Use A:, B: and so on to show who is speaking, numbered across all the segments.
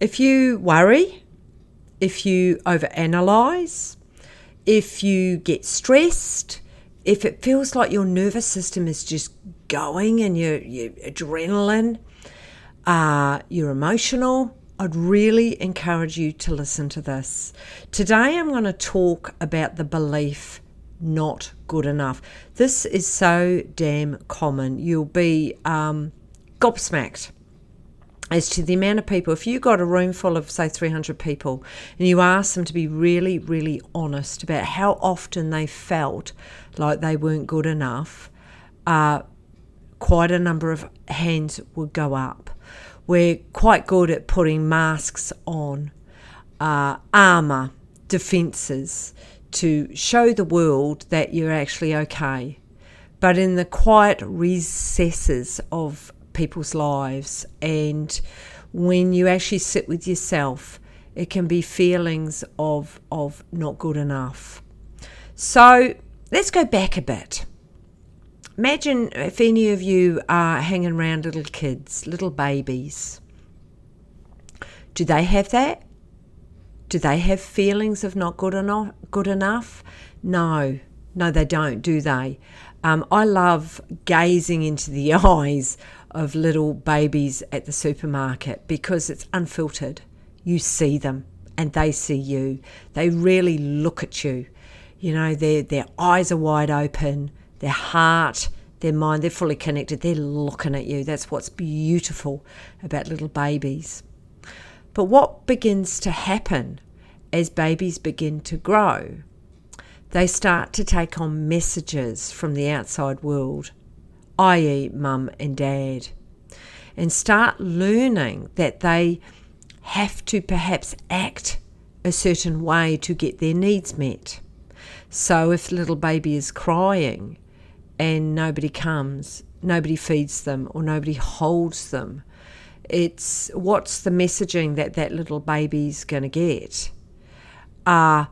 A: If you worry, if you overanalyze, if you get stressed, if it feels like your nervous system is just going and your adrenaline, you're emotional, I'd really encourage you to listen to this. Today I'm going to talk about the belief not good enough. This is so damn common. You'll be gobsmacked as to the amount of people. If you got a room full of, say, 300 people and you ask them to be really, really honest about how often they felt like they weren't good enough, quite a number of hands would go up. We're quite good at putting masks on, armour, defences, to show the world that you're actually okay. But in the quiet recesses of people's lives, and when you actually sit with yourself, it can be feelings of not good enough. So let's go back a bit. Imagine if any of you are hanging around little kids, little babies. Do they have that? Do they have feelings of not good enough? No, they don't, do they? I love gazing into the eyes of little babies at the supermarket because it's unfiltered. You see them and they see you. They really look at you. You know, their eyes are wide open, their heart, their mind, they're fully connected. They're looking at you. That's what's beautiful about little babies. But what begins to happen as babies begin to grow? They start to take on messages from the outside world, i.e. mum and dad, and start learning that they have to perhaps act a certain way to get their needs met. So if the little baby is crying and nobody comes, nobody feeds them or nobody holds them, it's what's the messaging that little baby's going to get? I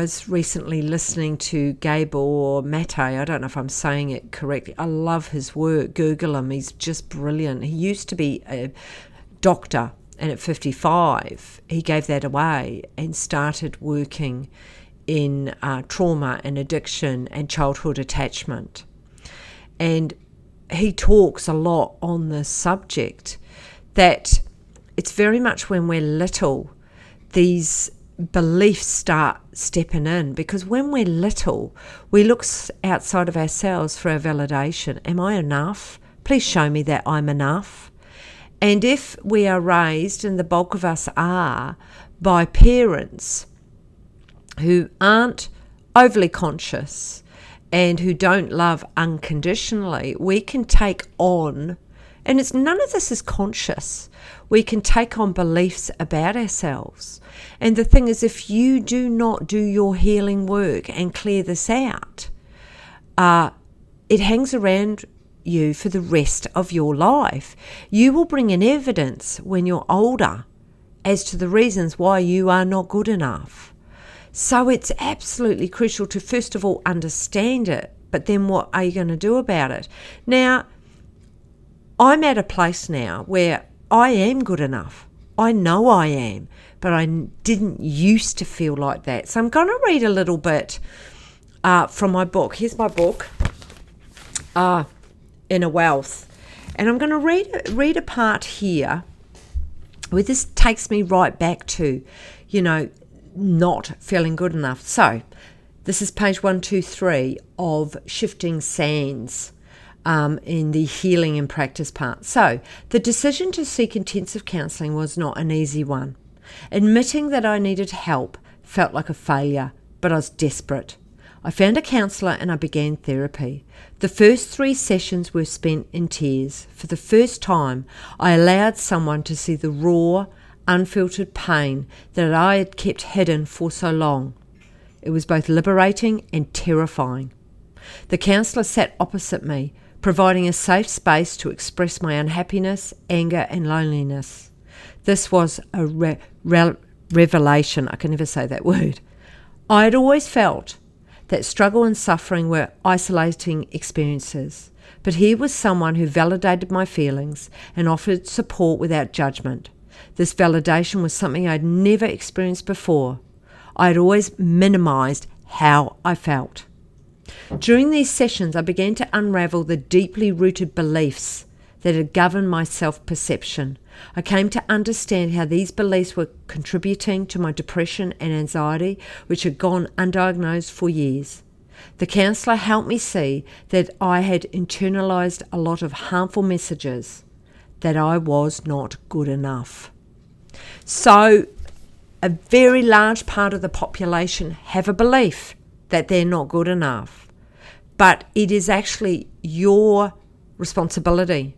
A: was recently listening to Gabor Mate. I don't know if I'm saying it correctly. I love his work. Google him. He's just brilliant. He used to be a doctor, and at 55, he gave that away and started working in trauma and addiction and childhood attachment. And he talks a lot on this subject, that it's very much when we're little, these beliefs start stepping in, because when we're little, we look outside of ourselves for our validation. Am I enough? Please show me that I'm enough. And if we are raised, and the bulk of us are, by parents who aren't overly conscious and who don't love unconditionally, we can take on, and it's none of this is conscious, we can take on beliefs about ourselves. And the thing is, if you do not do your healing work and clear this out, it hangs around you for the rest of your life. You will bring in evidence when you're older as to the reasons why you are not good enough. So it's absolutely crucial to first of all understand it, but then what are you going to do about it? Now, I'm at a place now where I am good enough. I know I am, but I didn't used to feel like that. So I'm going to read a little bit from my book. Here's my book, Inner Wealth. And I'm going to read a part here where this takes me right back to, not feeling good enough. So this is page 123 of Shifting Sands. In the healing and practice part. So, the decision to seek intensive counselling was not an easy one. Admitting that I needed help felt like a failure, but I was desperate. I found a counsellor and I began therapy. The first 3 sessions were spent in tears. For the first time, I allowed someone to see the raw, unfiltered pain that I had kept hidden for so long. It was both liberating and terrifying. The counsellor sat opposite me, providing a safe space to express my unhappiness, anger and loneliness. This was a revelation. I can never say that word. I had always felt that struggle and suffering were isolating experiences, but here was someone who validated my feelings and offered support without judgment. This validation was something I'd never experienced before. I'd always minimized how I felt. During these sessions, I began to unravel the deeply rooted beliefs that had governed my self-perception. I came to understand how these beliefs were contributing to my depression and anxiety, which had gone undiagnosed for years. The counsellor helped me see that I had internalized a lot of harmful messages, that I was not good enough. So, a very large part of the population have a belief that they're not good enough. But it is actually your responsibility.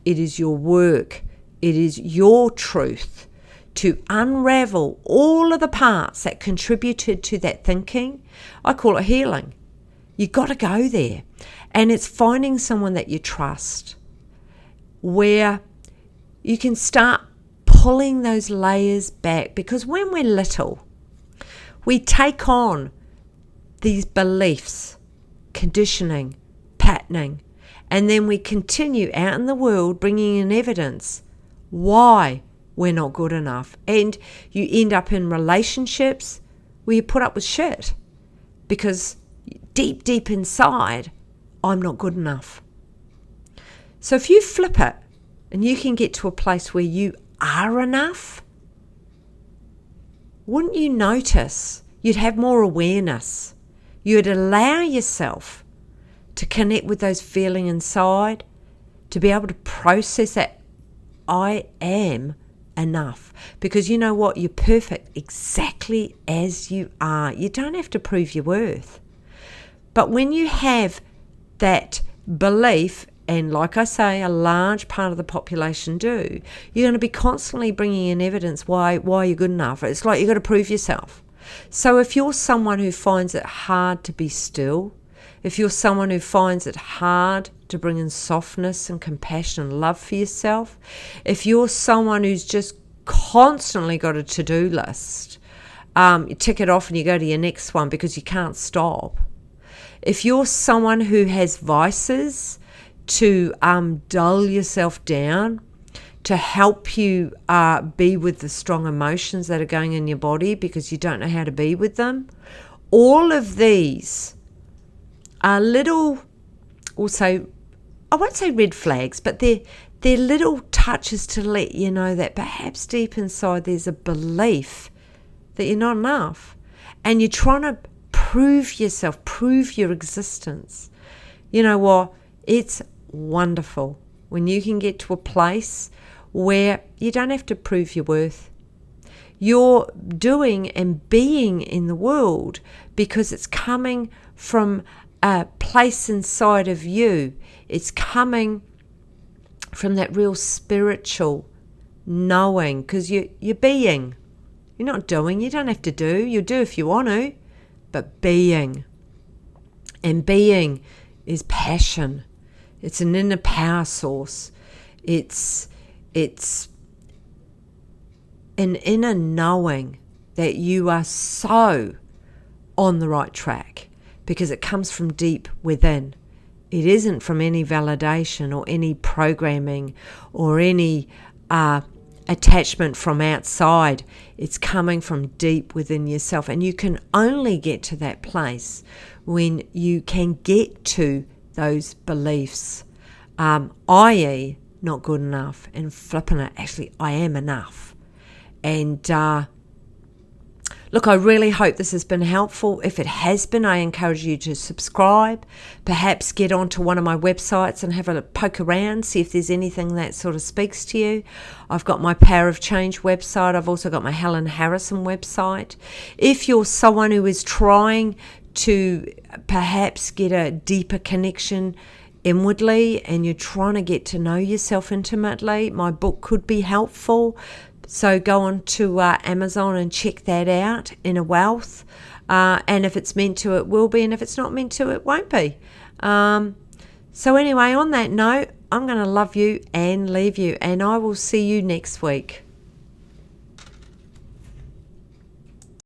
A: It is your work. It is your truth to unravel all of the parts that contributed to that thinking. I call it healing. You got to go there. And it's finding someone that you trust, where you can start pulling those layers back. Because when we're little, we take on these beliefs, conditioning, patterning, and then we continue out in the world bringing in evidence why we're not good enough. And you end up in relationships where you put up with shit because deep inside, I'm not good enough. So if you flip it and you can get to a place where you are enough, wouldn't you notice you'd have more awareness? You'd allow yourself to connect with those feelings inside, to be able to process that I am enough. Because you know what? You're perfect exactly as you are. You don't have to prove your worth. But when you have that belief, and like I say, a large part of the population do, you're going to be constantly bringing in evidence why you're good enough. It's like you've got to prove yourself. So if you're someone who finds it hard to be still, if you're someone who finds it hard to bring in softness and compassion and love for yourself, if you're someone who's just constantly got a to-do list, you tick it off and you go to your next one because you can't stop. If you're someone who has vices to dull yourself down, to help you be with the strong emotions that are going in your body because you don't know how to be with them, all of these are little, also, I won't say red flags, but they're little touches to let you know that perhaps deep inside there's a belief that you're not enough. And you're trying to prove yourself, prove your existence. You know what? It's wonderful when you can get to a place where you don't have to prove your worth. You're doing and being in the world because it's coming from a place inside of you. It's coming from that real spiritual knowing, because you're being. You're not doing. You don't have to do. You do if you want to, but being. And being is passion. It's an inner power source. It's an inner knowing that you are so on the right track because it comes from deep within. It isn't from any validation or any programming or any attachment from outside. It's coming from deep within yourself. And you can only get to that place when you can get to those beliefs, i.e. not good enough, and flipping it, actually, I am enough. And look, I really hope this has been helpful. If it has been, I encourage you to subscribe, perhaps get onto one of my websites and have a poke around, see if there's anything that sort of speaks to you. I've got my Power of Change website. I've also got my Helen Harrison website. If you're someone who is trying to perhaps get a deeper connection inwardly and you're trying to get to know yourself intimately, my book could be helpful. So go on to Amazon and check that out, Inner Wealth. And if it's meant to, it will be. And if it's not meant to, it won't be. So anyway, on that note, I'm going to love you and leave you. And I will see you next week.